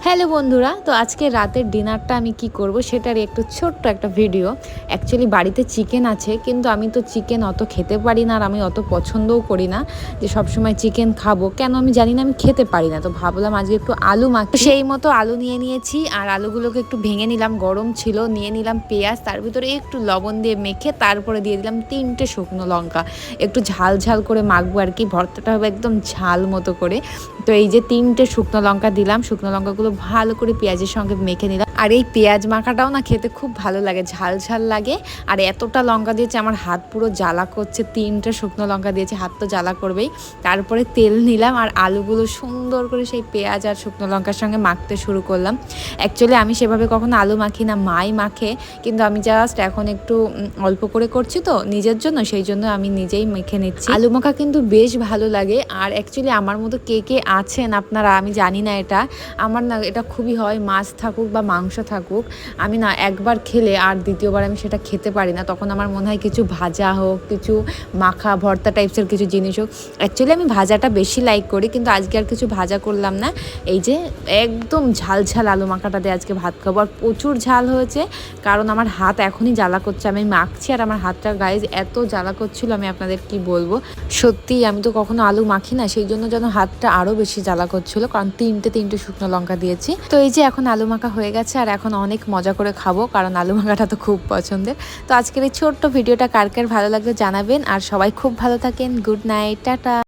Hello বন্ধুরা, তো আজকে রাতের ডিনারটা আমি কি করব সেটার একটু ছোট্ট একটা ভিডিও। অ্যাকচুয়ালি বাড়িতে চিকেন আছে, কিন্তু আমি তো চিকেন অত খেতে পারি না আর আমি অত পছন্দও করি না যে সবসময় চিকেন খাবো। কেন আমি জানি না, আমি খেতে পারি না। তো ভাবলাম আজকে একটু আলু মাখি। সেই মতো আলু নিয়ে নিয়েছি আর আলুগুলোকে একটু ভেঙে নিলাম, গরম ছিল। নিয়ে নিলাম পেঁয়াজ, তার ভিতরে একটু লবণ দিয়ে মেখে তারপরে দিয়ে দিলাম 3টে শুকনো লঙ্কা। একটু ঝাল ঝাল করে মাখবো আর কি, ভর্তাটা হবে একদম ঝাল মতো করে। তো এই যে 3টে শুকনো লঙ্কা দিলাম, শুকনো লঙ্কাগুলো ভালো করে পেঁয়াজের সঙ্গে মেখে নিলাম। আর এই পেঁয়াজ মাখাটাও না খেতে খুব ভালো লাগে, ঝাল ঝাল লাগে। আর এতটা লঙ্কা দিয়েছে আমার হাত পুরো জ্বালা করছে, 3টে শুকনো লঙ্কা দিয়েছে, হাত তো জ্বালা করবেই। তারপরে তেল নিলাম আর আলুগুলো সুন্দর করে সেই পেঁয়াজ আর শুকনো লঙ্কার সঙ্গে মাখতে শুরু করলাম। অ্যাকচুয়ালি আমি সেভাবে কখনো আলু মাখি না, মাই মাখে, কিন্তু আমি জাস্ট এখন একটু অল্প করে করছি তো নিজের জন্য, সেই জন্য আমি নিজেই মেখে নিচ্ছি। আলু মাখা কিন্তু বেশ ভালো লাগে। আর অ্যাকচুয়ালি আমার মতো কে কে আছেন আপনারা আমি জানি না, এটা আমার না এটা খুবই হয়, মাছ থাকুক বা মাংস থাকুক, আমি না একবার খেলে আর দ্বিতীয়বার আমি সেটা খেতে পারি না। তখন আমার মনে হয় কিছু ভাজা হোক, কিছু মাখা ভর্তা টাইপসের কিছু জিনিস হোক। অ্যাকচুয়ালি আমি ভাজাটা বেশি লাইক করি, কিন্তু আজকে আর কিছু ভাজা করলাম না। এই যে একদম ঝাল ঝাল আলু মাখাটা দিয়ে আজকে ভাত খাবো। আর প্রচুর ঝাল হয়েছে, কারণ আমার হাত এখনই জ্বালা করছে। আমি মাখছি আর আমার হাতটা গাইজ এত জ্বালা করছিল, আমি আপনাদের কি বলবো। সত্যি আমি তো কখনো আলু মাখি না, সেই জন্য যেন হাতটা আরও বেশি জ্বালা করছিল, কারণ তিনটে শুকনো লঙ্কা দিয়েছি। তো এই যে এখন আলু মাখা হয়ে গেছে আর এখন অনেক মজা করে খাবো, কারণ আলু মাখাটা তো খুব পছন্দের। তো আজকের এই ছোট্ট ভিডিওটা কার কার ভালো লাগলে জানাবেন, আর সবাই খুব ভালো থাকেন। Good night, tata.